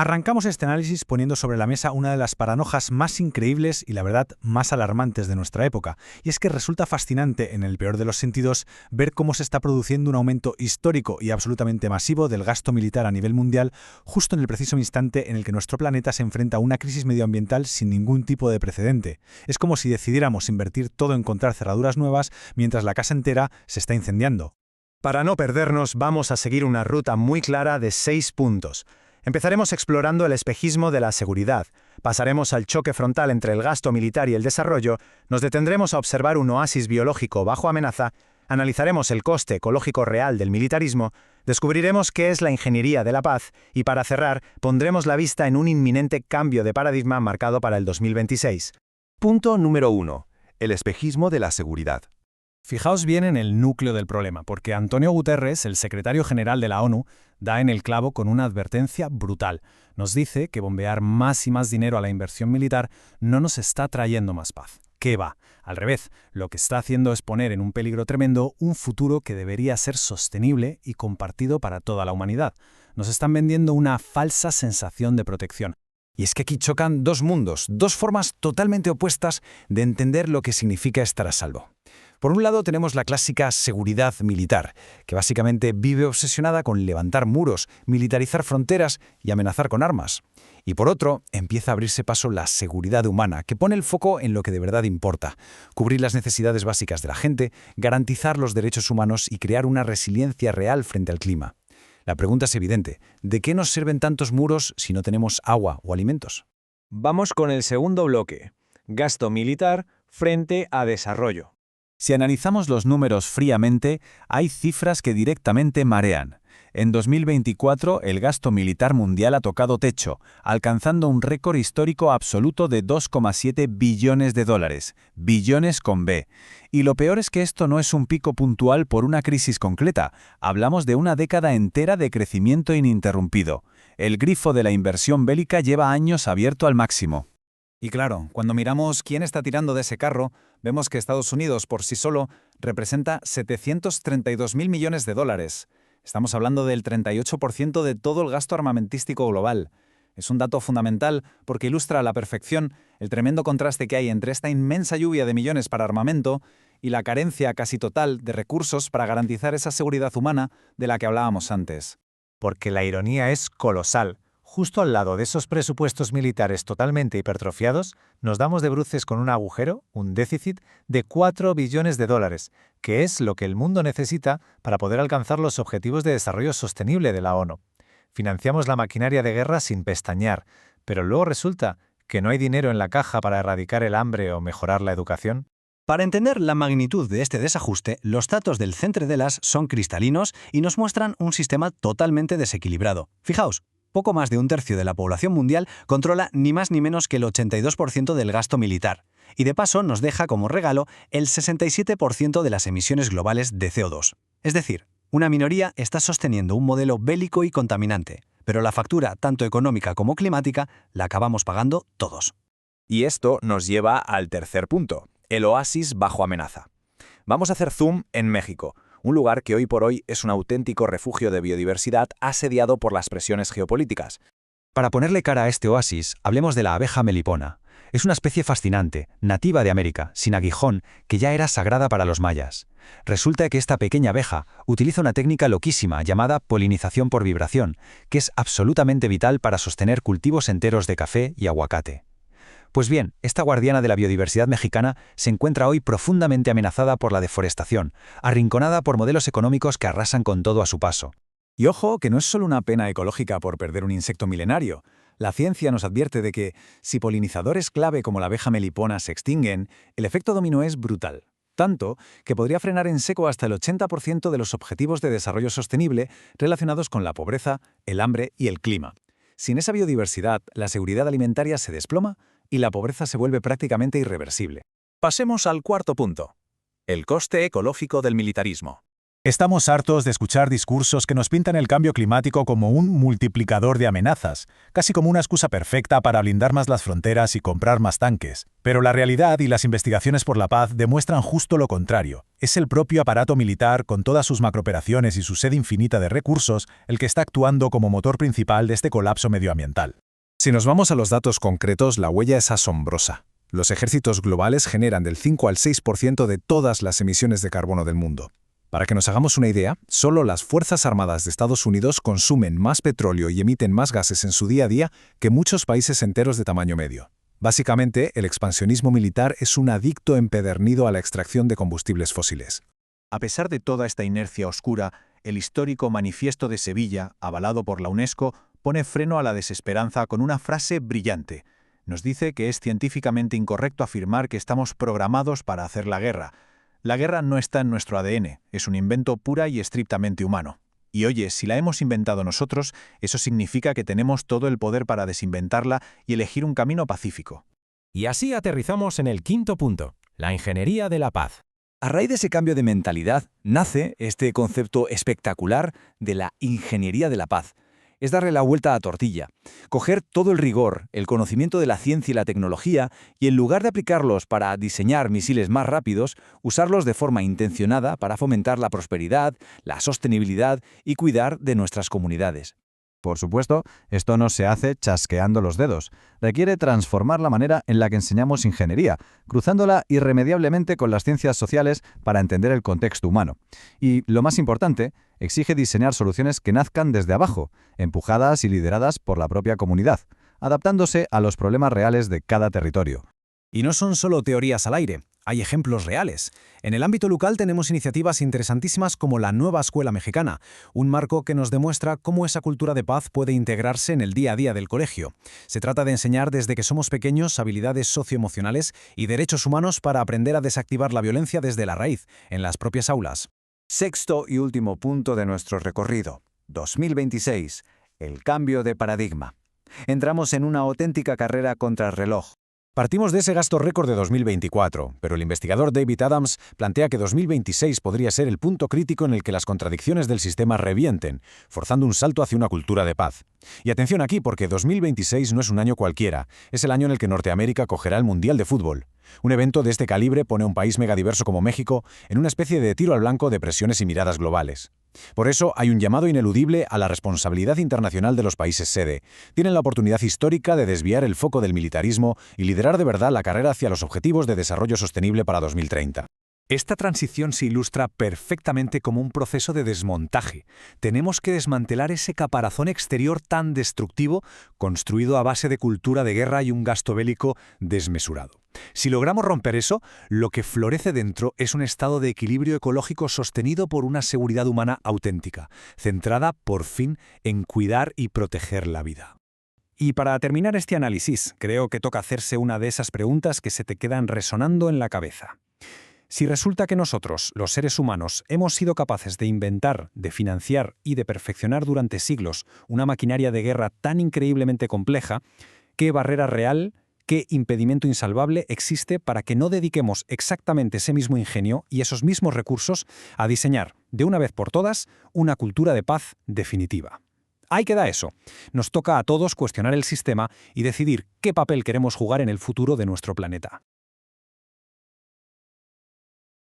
Arrancamos este análisis poniendo sobre la mesa una de las paranojas más increíbles y la verdad más alarmantes de nuestra época, y es que resulta fascinante, en el peor de los sentidos, ver cómo se está produciendo un aumento histórico y absolutamente masivo del gasto militar a nivel mundial justo en el preciso instante en el que nuestro planeta se enfrenta a una crisis medioambiental sin ningún tipo de precedente. Es como si decidiéramos invertir todo en encontrar cerraduras nuevas mientras la casa entera se está incendiando. Para no perdernos, vamos a seguir una ruta muy clara de 6 puntos. Empezaremos explorando el espejismo de la seguridad, pasaremos al choque frontal entre el gasto militar y el desarrollo, nos detendremos a observar un oasis biológico bajo amenaza, analizaremos el coste ecológico real del militarismo, descubriremos qué es la ingeniería de la paz y, para cerrar, pondremos la vista en un inminente cambio de paradigma marcado para el 2026. Punto número 1. El espejismo de la seguridad. Fijaos bien en el núcleo del problema, porque Antonio Guterres, el secretario general de la ONU, da en el clavo con una advertencia brutal. Nos dice que bombear más y más dinero a la inversión militar no nos está trayendo más paz. ¿Qué va? Al revés, lo que está haciendo es poner en un peligro tremendo un futuro que debería ser sostenible y compartido para toda la humanidad. Nos están vendiendo una falsa sensación de protección. Y es que aquí chocan dos mundos, dos formas totalmente opuestas de entender lo que significa estar a salvo. Por un lado tenemos la clásica seguridad militar, que básicamente vive obsesionada con levantar muros, militarizar fronteras y amenazar con armas. Y por otro, empieza a abrirse paso la seguridad humana, que pone el foco en lo que de verdad importa: cubrir las necesidades básicas de la gente, garantizar los derechos humanos y crear una resiliencia real frente al clima. La pregunta es evidente: ¿de qué nos sirven tantos muros si no tenemos agua o alimentos? Vamos con el segundo bloque: gasto militar frente a desarrollo. Si analizamos los números fríamente, hay cifras que directamente marean. En 2024, el gasto militar mundial ha tocado techo, alcanzando un récord histórico absoluto de 2,7 billones de dólares, billones con B. Y lo peor es que esto no es un pico puntual por una crisis concreta, hablamos de una década entera de crecimiento ininterrumpido. El grifo de la inversión bélica lleva años abierto al máximo. Y claro, cuando miramos quién está tirando de ese carro, vemos que Estados Unidos por sí solo representa 732.000 millones de dólares. Estamos hablando del 38% de todo el gasto armamentístico global. Es un dato fundamental porque ilustra a la perfección el tremendo contraste que hay entre esta inmensa lluvia de millones para armamento y la carencia casi total de recursos para garantizar esa seguridad humana de la que hablábamos antes. Porque la ironía es colosal. Justo al lado de esos presupuestos militares totalmente hipertrofiados, nos damos de bruces con un agujero, un déficit, de 4 billones de dólares, que es lo que el mundo necesita para poder alcanzar los objetivos de desarrollo sostenible de la ONU. Financiamos la maquinaria de guerra sin pestañear, pero luego resulta que no hay dinero en la caja para erradicar el hambre o mejorar la educación. Para entender la magnitud de este desajuste, los datos del Centre Dellas son cristalinos y nos muestran un sistema totalmente desequilibrado. Fijaos, poco más de un tercio de la población mundial controla ni más ni menos que el 82% del gasto militar, y de paso nos deja como regalo el 67% de las emisiones globales de CO2. Es decir, una minoría está sosteniendo un modelo bélico y contaminante, pero la factura, tanto económica como climática, la acabamos pagando todos. Y esto nos lleva al tercer punto: el oasis bajo amenaza. Vamos a hacer zoom en México, un lugar que hoy por hoy es un auténtico refugio de biodiversidad asediado por las presiones geopolíticas. Para ponerle cara a este oasis, hablemos de la abeja melipona. Es una especie fascinante, nativa de América, sin aguijón, que ya era sagrada para los mayas. Resulta que esta pequeña abeja utiliza una técnica loquísima llamada polinización por vibración, que es absolutamente vital para sostener cultivos enteros de café y aguacate. Pues bien, esta guardiana de la biodiversidad mexicana se encuentra hoy profundamente amenazada por la deforestación, arrinconada por modelos económicos que arrasan con todo a su paso. Y ojo, que no es solo una pena ecológica por perder un insecto milenario. La ciencia nos advierte de que, si polinizadores clave como la abeja melipona se extinguen, el efecto dominó es brutal. Tanto que podría frenar en seco hasta el 80% de los objetivos de desarrollo sostenible relacionados con la pobreza, el hambre y el clima. Sin esa biodiversidad, la seguridad alimentaria se desploma y la pobreza se vuelve prácticamente irreversible. Pasemos al cuarto punto: el coste ecológico del militarismo. Estamos hartos de escuchar discursos que nos pintan el cambio climático como un multiplicador de amenazas, casi como una excusa perfecta para blindar más las fronteras y comprar más tanques. Pero la realidad y las investigaciones por la paz demuestran justo lo contrario. Es el propio aparato militar, con todas sus macrooperaciones y su sed infinita de recursos, el que está actuando como motor principal de este colapso medioambiental. Si nos vamos a los datos concretos, la huella es asombrosa. Los ejércitos globales generan del 5 al 6% de todas las emisiones de carbono del mundo. Para que nos hagamos una idea, solo las Fuerzas Armadas de Estados Unidos consumen más petróleo y emiten más gases en su día a día que muchos países enteros de tamaño medio. Básicamente, el expansionismo militar es un adicto empedernido a la extracción de combustibles fósiles. A pesar de toda esta inercia oscura, el histórico Manifiesto de Sevilla, avalado por la UNESCO, pone freno a la desesperanza con una frase brillante. Nos dice que es científicamente incorrecto afirmar que estamos programados para hacer la guerra. La guerra no está en nuestro ADN, es un invento pura y estrictamente humano. Y oye, si la hemos inventado nosotros, eso significa que tenemos todo el poder para desinventarla y elegir un camino pacífico. Y así aterrizamos en el quinto punto, la ingeniería de la paz. A raíz de ese cambio de mentalidad, nace este concepto espectacular de la ingeniería de la paz. Es darle la vuelta a la tortilla, coger todo el rigor, el conocimiento de la ciencia y la tecnología, y en lugar de aplicarlos para diseñar misiles más rápidos, usarlos de forma intencionada para fomentar la prosperidad, la sostenibilidad y cuidar de nuestras comunidades. Por supuesto, esto no se hace chasqueando los dedos. Requiere transformar la manera en la que enseñamos ingeniería, cruzándola irremediablemente con las ciencias sociales para entender el contexto humano. Y, lo más importante, exige diseñar soluciones que nazcan desde abajo, empujadas y lideradas por la propia comunidad, adaptándose a los problemas reales de cada territorio. Y no son solo teorías al aire, hay ejemplos reales. En el ámbito local tenemos iniciativas interesantísimas como la Nueva Escuela Mexicana, un marco que nos demuestra cómo esa cultura de paz puede integrarse en el día a día del colegio. Se trata de enseñar desde que somos pequeños habilidades socioemocionales y derechos humanos para aprender a desactivar la violencia desde la raíz, en las propias aulas. Sexto y último punto de nuestro recorrido. 2026. El cambio de paradigma. Entramos en una auténtica carrera contra el reloj. Partimos de ese gasto récord de 2024, pero el investigador David Adams plantea que 2026 podría ser el punto crítico en el que las contradicciones del sistema revienten, forzando un salto hacia una cultura de paz. Y atención aquí, porque 2026 no es un año cualquiera, es el año en el que Norteamérica cogerá el Mundial de Fútbol. Un evento de este calibre pone a un país megadiverso como México en una especie de tiro al blanco de presiones y miradas globales. Por eso hay un llamado ineludible a la responsabilidad internacional de los países sede. Tienen la oportunidad histórica de desviar el foco del militarismo y liderar de verdad la carrera hacia los objetivos de desarrollo sostenible para 2030. Esta transición se ilustra perfectamente como un proceso de desmontaje. Tenemos que desmantelar ese caparazón exterior tan destructivo, construido a base de cultura de guerra y un gasto bélico desmesurado. Si logramos romper eso, lo que florece dentro es un estado de equilibrio ecológico sostenido por una seguridad humana auténtica, centrada, por fin, en cuidar y proteger la vida. Y para terminar este análisis, creo que toca hacerse una de esas preguntas que se te quedan resonando en la cabeza. Si resulta que nosotros, los seres humanos, hemos sido capaces de inventar, de financiar y de perfeccionar durante siglos una maquinaria de guerra tan increíblemente compleja, ¿qué barrera real, qué impedimento insalvable existe para que no dediquemos exactamente ese mismo ingenio y esos mismos recursos a diseñar, de una vez por todas, una cultura de paz definitiva? Ahí queda eso. Nos toca a todos cuestionar el sistema y decidir qué papel queremos jugar en el futuro de nuestro planeta.